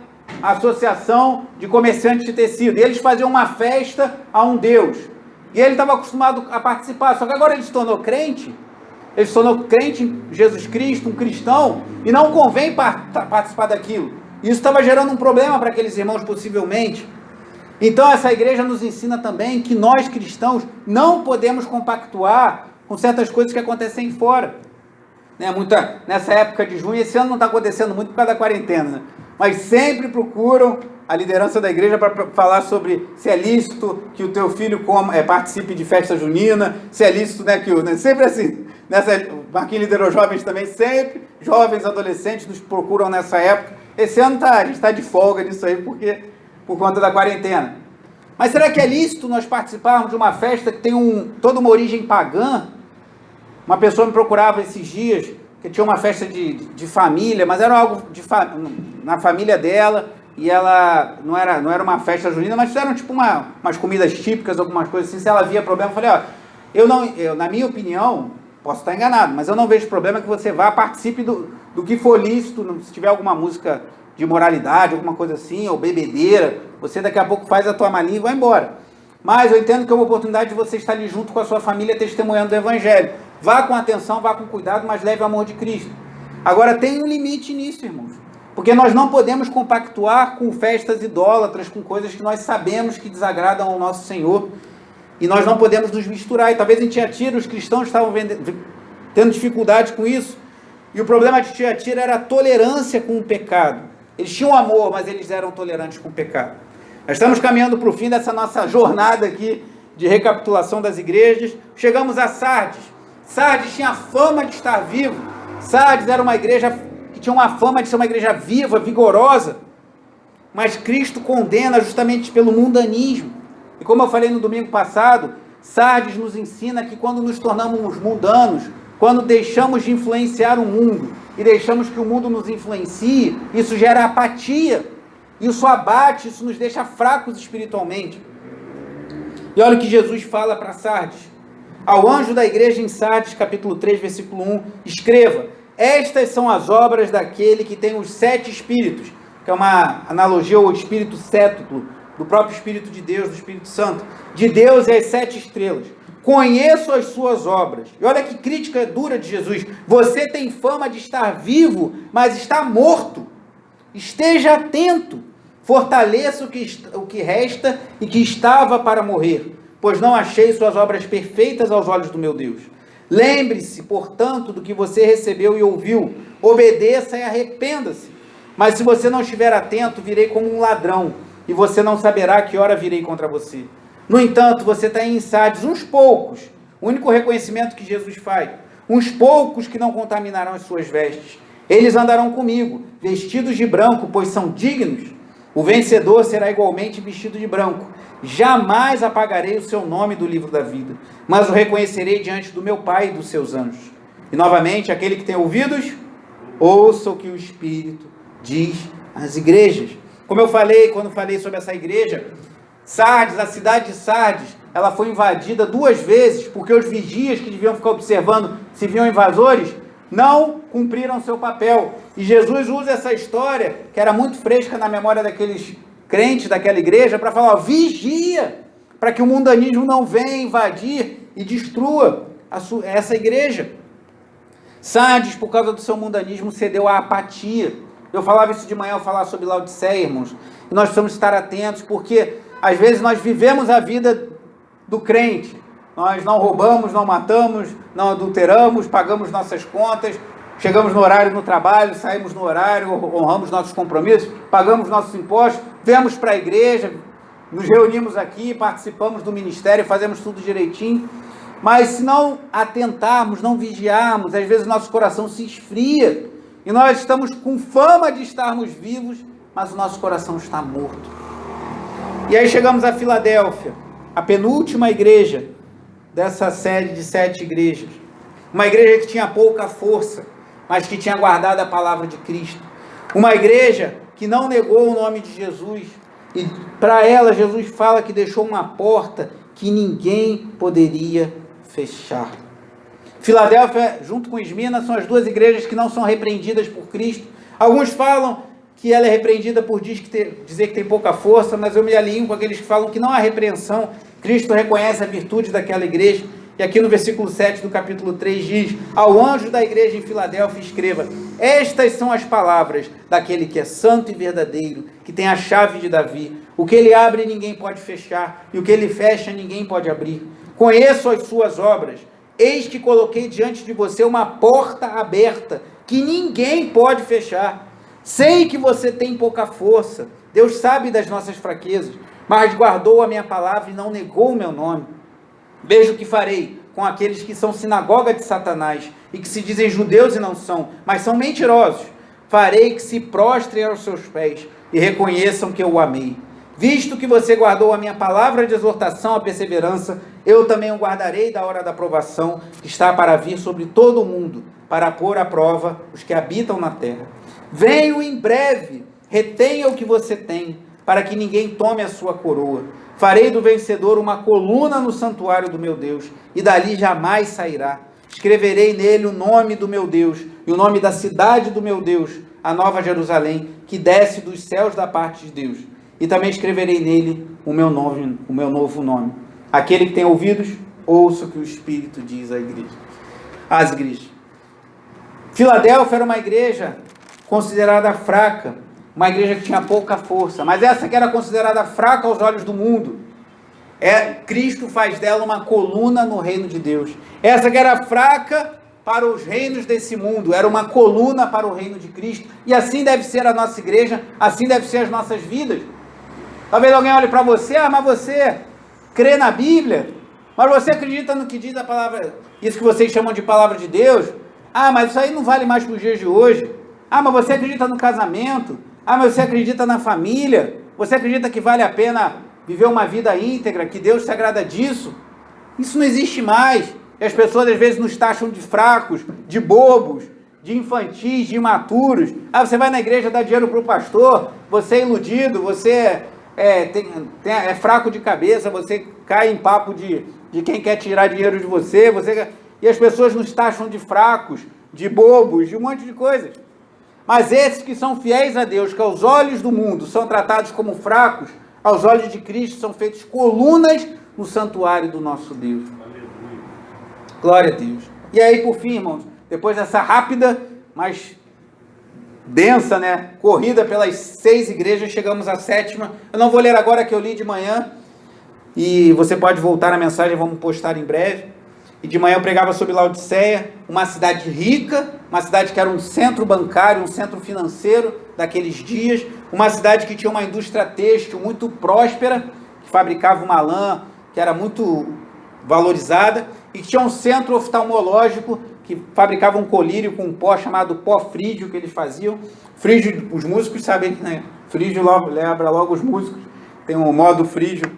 a associação de comerciantes de tecido. E eles faziam uma festa a um Deus. E ele estava acostumado a participar. Só que agora ele se tornou crente. Ele se tornou crente em Jesus Cristo, um cristão, e não convém participar daquilo. Isso estava gerando um problema para aqueles irmãos, possivelmente. Então, essa igreja nos ensina também que nós, cristãos, não podemos compactuar com certas coisas que acontecem fora. Nessa época de junho, esse ano não está acontecendo muito por causa da quarentena, né? Mas sempre procuram a liderança da igreja para falar sobre se é lícito que o teu filho participe de festa junina, se é lícito, sempre assim. Marquinhos liderou jovens também, sempre jovens, adolescentes nos procuram nessa época. Esse ano a gente está de folga nisso aí, por conta da quarentena. Mas será que é lícito nós participarmos de uma festa que tem toda uma origem pagã? Uma pessoa me procurava esses dias, que tinha uma festa de família, mas era algo na família dela, e ela não era uma festa junina, mas fizeram tipo umas comidas típicas, algumas coisas assim. Se ela via problema, eu falei, eu na minha opinião, posso estar enganado, mas eu não vejo problema que você vá, participe do que for lícito, se tiver alguma música de moralidade, alguma coisa assim, ou bebedeira, você daqui a pouco faz a tua malinha e vai embora. Mas eu entendo que é uma oportunidade de você estar ali junto com a sua família, testemunhando o Evangelho. Vá com atenção, vá com cuidado, mas leve o amor de Cristo. Agora, tem um limite nisso, irmãos. Porque nós não podemos compactuar com festas idólatras, com coisas que nós sabemos que desagradam ao nosso Senhor. E nós não podemos nos misturar. E talvez em Tiatira os cristãos estavam tendo dificuldade com isso. E o problema de Tiatira era a tolerância com o pecado. Eles tinham amor, mas eles eram tolerantes com o pecado. Nós estamos caminhando para o fim dessa nossa jornada aqui de recapitulação das igrejas. Chegamos a Sardes. Sardes tinha fama de estar vivo. Sardes era uma igreja que tinha uma fama de ser uma igreja viva, vigorosa. Mas Cristo condena justamente pelo mundanismo. E como eu falei no domingo passado, Sardes nos ensina que quando nos tornamos mundanos, quando deixamos de influenciar o mundo e deixamos que o mundo nos influencie, isso gera apatia, isso abate, isso nos deixa fracos espiritualmente. E olha o que Jesus fala para Sardes. Ao anjo da igreja em Sardes, capítulo 3, versículo 1, escreva: estas são as obras daquele que tem os 7 espíritos, que é uma analogia ao espírito sétuplo, do próprio Espírito de Deus, do Espírito Santo, de Deus e as 7 estrelas. Conheço as suas obras. E olha que crítica dura de Jesus. Você tem fama de estar vivo, mas está morto. Esteja atento. Fortaleça o que resta e que estava para morrer, pois não achei suas obras perfeitas aos olhos do meu Deus. Lembre-se, portanto, do que você recebeu e ouviu. Obedeça e arrependa-se. Mas se você não estiver atento, virei como um ladrão, e você não saberá que hora virei contra você. No entanto, você está em Sardes, uns poucos, o único reconhecimento que Jesus faz, uns poucos que não contaminarão as suas vestes. Eles andarão comigo, vestidos de branco, pois são dignos. O vencedor será igualmente vestido de branco. Jamais apagarei o seu nome do livro da vida, mas o reconhecerei diante do meu Pai e dos seus anjos. E novamente, aquele que tem ouvidos, ouça o que o Espírito diz às igrejas. Como eu falei, quando falei sobre essa igreja, Sardes, a cidade de Sardes, ela foi invadida 2 vezes, porque os vigias que deviam ficar observando se viam invasores, não cumpriram seu papel. E Jesus usa essa história, que era muito fresca na memória daqueles crentes daquela igreja, para falar, vigia, para que o mundanismo não venha invadir e destrua essa igreja. Sardes, por causa do seu mundanismo, cedeu à apatia. Eu falava isso de manhã, eu falava sobre Laodiceia, irmãos. E nós precisamos estar atentos, porque às vezes nós vivemos a vida do crente. Nós não roubamos, não matamos, não adulteramos, pagamos nossas contas, chegamos no horário no trabalho, saímos no horário, honramos nossos compromissos, pagamos nossos impostos, viemos para a igreja, nos reunimos aqui, participamos do ministério, fazemos tudo direitinho. Mas se não atentarmos, não vigiarmos, às vezes nosso coração se esfria e nós estamos com fama de estarmos vivos, mas o nosso coração está morto. E aí chegamos a Filadélfia, a penúltima igreja dessa série de 7 igrejas. Uma igreja que tinha pouca força, mas que tinha guardado a palavra de Cristo. Uma igreja que não negou o nome de Jesus. E para ela, Jesus fala que deixou uma porta que ninguém poderia fechar. Filadélfia, junto com Esmirna, são as 2 igrejas que não são repreendidas por Cristo. Alguns falam que ela é repreendida por dizer que tem pouca força, mas eu me alinho com aqueles que falam que não há repreensão. Cristo reconhece a virtude daquela igreja. E aqui no versículo 7 do capítulo 3 diz: ao anjo da igreja em Filadélfia escreva: estas são as palavras daquele que é santo e verdadeiro, que tem a chave de Davi. O que ele abre ninguém pode fechar, e o que ele fecha ninguém pode abrir. Conheço as suas obras, eis que coloquei diante de você uma porta aberta, que ninguém pode fechar. Sei que você tem pouca força, Deus sabe das nossas fraquezas, mas guardou a minha palavra e não negou o meu nome. Veja o que farei com aqueles que são sinagoga de Satanás, e que se dizem judeus e não são, mas são mentirosos. Farei que se prostrem aos seus pés, e reconheçam que eu o amei. Visto que você guardou a minha palavra de exortação à perseverança, eu também o guardarei da hora da provação, que está para vir sobre todo o mundo, para pôr à prova os que habitam na terra. Venho em breve, retenha o que você tem, para que ninguém tome a sua coroa. Farei do vencedor uma coluna no santuário do meu Deus, e dali jamais sairá. Escreverei nele o nome do meu Deus, e o nome da cidade do meu Deus, a nova Jerusalém, que desce dos céus da parte de Deus. E também escreverei nele o meu novo nome. Aquele que tem ouvidos, ouça o que o Espírito diz às igrejas. Filadélfia era uma igreja considerada fraca, uma igreja que tinha pouca força, mas essa que era considerada fraca aos olhos do mundo, Cristo faz dela uma coluna no reino de Deus. Essa que era fraca para os reinos desse mundo, era uma coluna para o reino de Cristo, e assim deve ser a nossa igreja, assim deve ser as nossas vidas. Talvez alguém olhe para você: mas você crê na Bíblia, mas você acredita no que diz a palavra, isso que vocês chamam de palavra de Deus? Mas isso aí não vale mais para os dias de hoje. Mas você acredita no casamento? Mas você acredita na família? Você acredita que vale a pena viver uma vida íntegra, que Deus se agrada disso? Isso não existe mais. E as pessoas às vezes nos taxam de fracos, de bobos, de infantis, de imaturos. Você vai na igreja dar dinheiro para o pastor, você é iludido, você é fraco de cabeça, você cai em papo de quem quer tirar dinheiro de você, e as pessoas nos taxam de fracos, de bobos, de um monte de coisas. Mas esses que são fiéis a Deus, que aos olhos do mundo são tratados como fracos, aos olhos de Cristo são feitos colunas no santuário do nosso Deus. Aleluia. Glória a Deus. E aí, por fim, irmãos, depois dessa rápida, mas densa, corrida pelas 6 igrejas, chegamos à 7ª. Eu não vou ler agora, que eu li de manhã, e você pode voltar na mensagem, vamos postar em breve. E de manhã eu pregava sobre Laodiceia, uma cidade rica, uma cidade que era um centro bancário, um centro financeiro daqueles dias, uma cidade que tinha uma indústria têxtil muito próspera, que fabricava uma lã que era muito valorizada, e que tinha um centro oftalmológico que fabricava um colírio com um pó chamado pó frígio, que eles faziam. Frígio, os músicos sabem que frígio lembra logo os músicos, tem um modo frígio.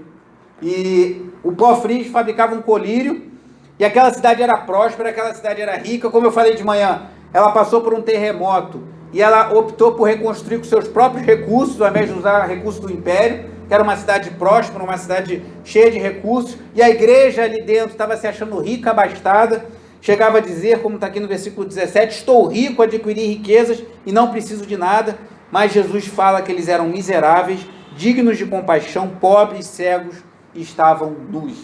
E o pó frígio fabricava um colírio. E aquela cidade era próspera, aquela cidade era rica. Como eu falei de manhã, ela passou por um terremoto e ela optou por reconstruir com seus próprios recursos, ao invés de usar recursos do império, que era uma cidade próspera, uma cidade cheia de recursos. E a igreja ali dentro estava se achando rica, abastada. Chegava a dizer, como está aqui no versículo 17, estou rico, adquiri riquezas e não preciso de nada. Mas Jesus fala que eles eram miseráveis, dignos de compaixão, pobres, cegos e estavam nus.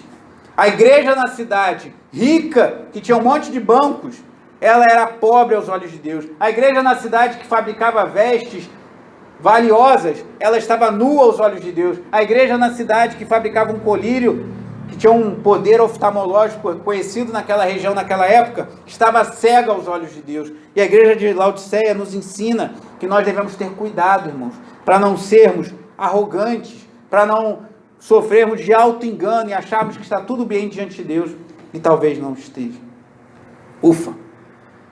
A igreja na cidade, rica, que tinha um monte de bancos, ela era pobre aos olhos de Deus. A igreja na cidade que fabricava vestes valiosas, ela estava nua aos olhos de Deus. A igreja na cidade que fabricava um colírio que tinha um poder oftalmológico conhecido naquela região, naquela época, estava cega aos olhos de Deus. E a igreja de Laodiceia nos ensina que nós devemos ter cuidado, irmãos, para não sermos arrogantes, para não sofrermos de auto-engano e acharmos que está tudo bem diante de Deus, e talvez não esteja. Ufa!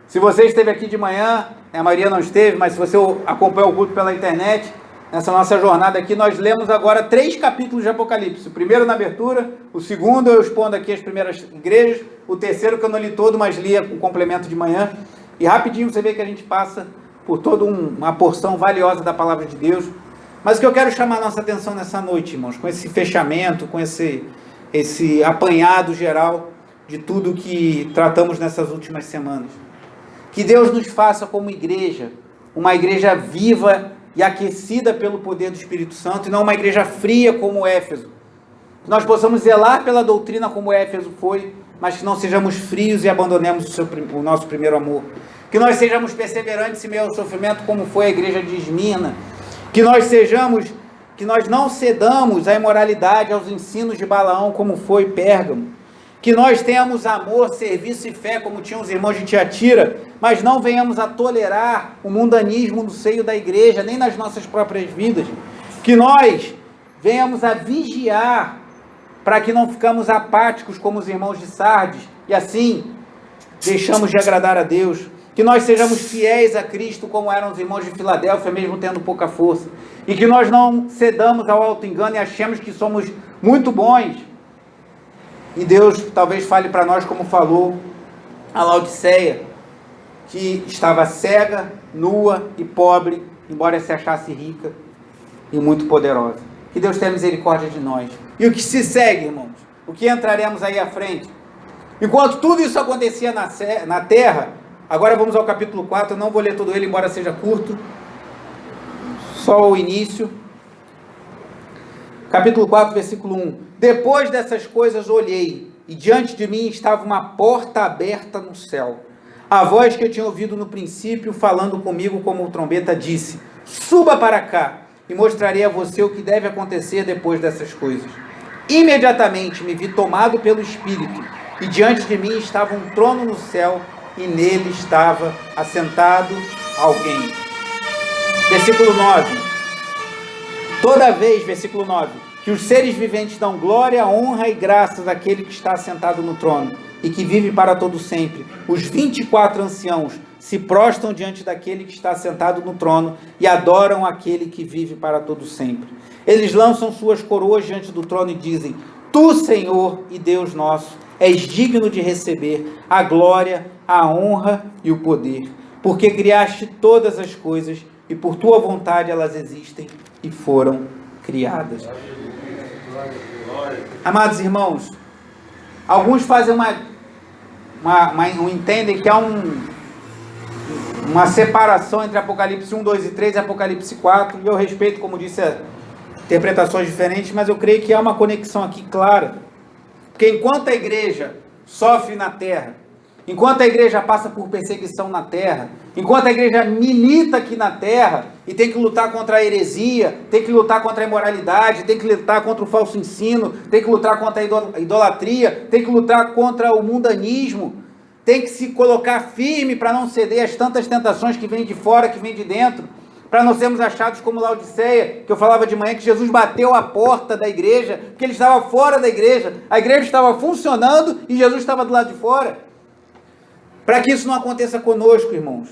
Se você esteve aqui de manhã, a maioria não esteve, mas se você acompanha o culto pela internet, nessa nossa jornada aqui, nós lemos agora 3 capítulos de Apocalipse. O primeiro na abertura, o segundo eu expondo aqui as primeiras igrejas, o terceiro que eu não li todo, mas li o complemento de manhã. E rapidinho você vê que a gente passa por toda uma porção valiosa da palavra de Deus. Mas o que eu quero chamar a nossa atenção nessa noite, irmãos, com esse fechamento, com esse apanhado geral de tudo que tratamos nessas últimas semanas. Que Deus nos faça como igreja, uma igreja viva e aquecida pelo poder do Espírito Santo, e não uma igreja fria como Éfeso. Que nós possamos zelar pela doutrina como Éfeso foi, mas que não sejamos frios e abandonemos o nosso primeiro amor. Que nós sejamos perseverantes em meio ao sofrimento como foi a igreja de Esmirna. Que nós não cedamos à imoralidade, aos ensinos de Balaão como foi Pérgamo. Que nós tenhamos amor, serviço e fé, como tinham os irmãos de Tiatira, mas não venhamos a tolerar o mundanismo no seio da igreja, nem nas nossas próprias vidas. Que nós venhamos a vigiar, para que não ficamos apáticos como os irmãos de Sardes, e assim deixamos de agradar a Deus. Que nós sejamos fiéis a Cristo, como eram os irmãos de Filadélfia, mesmo tendo pouca força. E que nós não cedamos ao auto-engano e achemos que somos muito bons. E Deus talvez fale para nós como falou a Laodiceia, que estava cega, nua e pobre, embora se achasse rica e muito poderosa. Que Deus tenha misericórdia de nós. E o que se segue, irmãos? O que entraremos aí à frente? Enquanto tudo isso acontecia na terra, agora vamos ao capítulo 4, eu não vou ler todo ele, embora seja curto, só o início. Capítulo 4, versículo 1. Depois dessas coisas olhei, e diante de mim estava uma porta aberta no céu. A voz que eu tinha ouvido no princípio, falando comigo como trombeta, disse: suba para cá, e mostrarei a você o que deve acontecer depois dessas coisas. Imediatamente me vi tomado pelo Espírito, e diante de mim estava um trono no céu, e nele estava assentado alguém. Versículo 9. Toda vez, versículo 9, que os seres viventes dão glória, honra e graças àquele que está assentado no trono e que vive para todo sempre, os 24 anciãos se prostram diante daquele que está assentado no trono e adoram aquele que vive para todo sempre. Eles lançam suas coroas diante do trono e dizem: Tu, Senhor e Deus nosso, és digno de receber a glória, a honra e o poder, porque criaste todas as coisas e por tua vontade elas existem e foram criadas. Amados irmãos, alguns fazem entendem que há uma separação entre Apocalipse 1, 2 e 3 e Apocalipse 4, e eu respeito, como disse, interpretações diferentes, mas eu creio que há uma conexão aqui clara, porque enquanto a igreja sofre na terra, enquanto a igreja passa por perseguição na terra, enquanto a igreja milita aqui na terra e tem que lutar contra a heresia, tem que lutar contra a imoralidade, tem que lutar contra o falso ensino, tem que lutar contra a idolatria, tem que lutar contra o mundanismo, tem que se colocar firme para não ceder às tantas tentações que vêm de fora, que vêm de dentro, para não sermos achados como Laodiceia, que eu falava de manhã, que Jesus bateu a porta da igreja, porque ele estava fora da igreja, a igreja estava funcionando e Jesus estava do lado de fora. Para que isso não aconteça conosco, irmãos,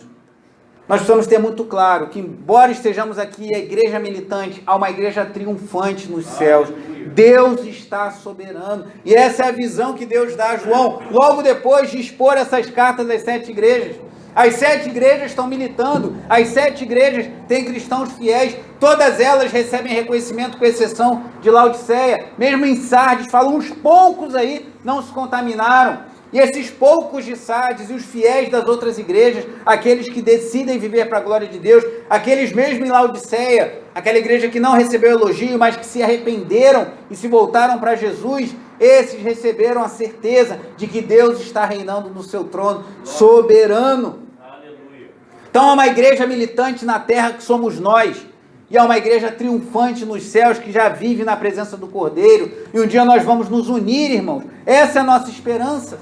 nós precisamos ter muito claro que, embora estejamos aqui, a igreja militante, há uma igreja triunfante nos céus. Deus está soberano. E essa é a visão que Deus dá a João, logo depois de expor essas cartas às 7 igrejas. As 7 igrejas estão militando, as 7 igrejas têm cristãos fiéis, todas elas recebem reconhecimento, com exceção de Laodiceia. Mesmo em Sardes, falam, uns poucos aí não se contaminaram. E esses poucos de Sardes e os fiéis das outras igrejas, aqueles que decidem viver para a glória de Deus, aqueles mesmo em Laodiceia, aquela igreja que não recebeu elogio, mas que se arrependeram e se voltaram para Jesus, esses receberam a certeza de que Deus está reinando no seu trono, soberano. Aleluia. Então é uma igreja militante na terra que somos nós. e é uma igreja triunfante nos céus, que já vive na presença do Cordeiro, e um dia nós vamos nos unir, irmãos. Essa é a nossa esperança.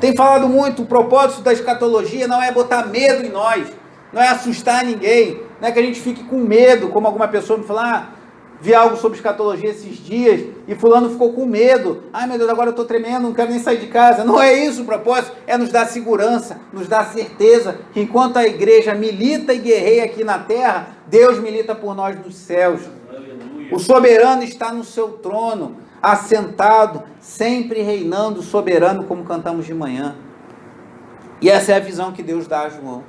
Tem falado muito, o propósito da escatologia não é botar medo em nós, não é assustar ninguém, não é que a gente fique com medo, como alguma pessoa me falou, vi algo sobre escatologia esses dias, e fulano ficou com medo, ai meu Deus, agora eu estou tremendo, não quero nem sair de casa. Não é isso o propósito, é nos dar segurança, nos dar certeza, que enquanto a igreja milita e guerreia aqui na terra, Deus milita por nós nos céus. Aleluia. O soberano está no seu trono, assentado, sempre reinando, soberano, como cantamos de manhã. E essa é a visão que Deus dá a João.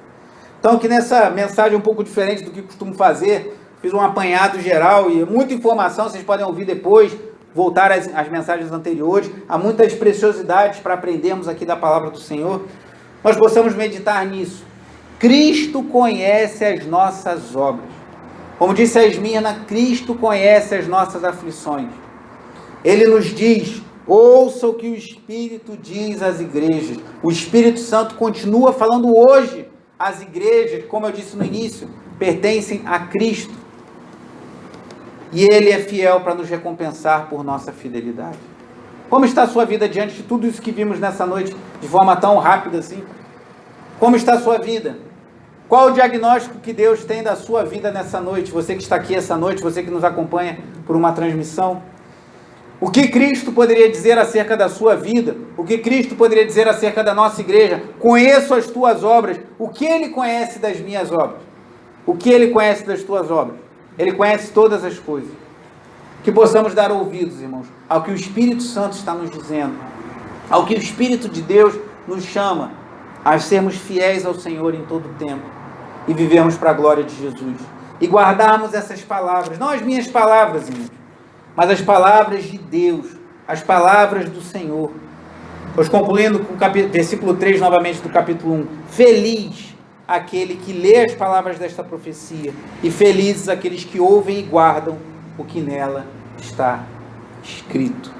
Então, que nessa mensagem um pouco diferente do que costumo fazer, fiz um apanhado geral e muita informação, vocês podem ouvir depois, voltar às mensagens anteriores, há muitas preciosidades para aprendermos aqui da palavra do Senhor. Nós possamos meditar nisso. Cristo conhece as nossas obras. Como disse a Esmirna, Cristo conhece as nossas aflições. Ele nos diz, ouça o que o Espírito diz às igrejas. O Espírito Santo continua falando hoje às igrejas, como eu disse no início, pertencem a Cristo. E Ele é fiel para nos recompensar por nossa fidelidade. Como está a sua vida diante de tudo isso que vimos nessa noite, de forma tão rápida assim? Como está a sua vida? Qual o diagnóstico que Deus tem da sua vida nessa noite? Você que está aqui essa noite, você que nos acompanha por uma transmissão. O que Cristo poderia dizer acerca da sua vida? O que Cristo poderia dizer acerca da nossa igreja? Conheço as tuas obras. O que Ele conhece das minhas obras? O que Ele conhece das tuas obras? Ele conhece todas as coisas. Que possamos dar ouvidos, irmãos, ao que o Espírito Santo está nos dizendo, ao que o Espírito de Deus nos chama a sermos fiéis ao Senhor em todo o tempo e vivermos para a glória de Jesus. E guardarmos essas palavras, não as minhas palavras, irmãos, mas as palavras de Deus, as palavras do Senhor. Pois concluindo com o versículo 3 novamente do capítulo 1. Feliz aquele que lê as palavras desta profecia, e felizes aqueles que ouvem e guardam o que nela está escrito.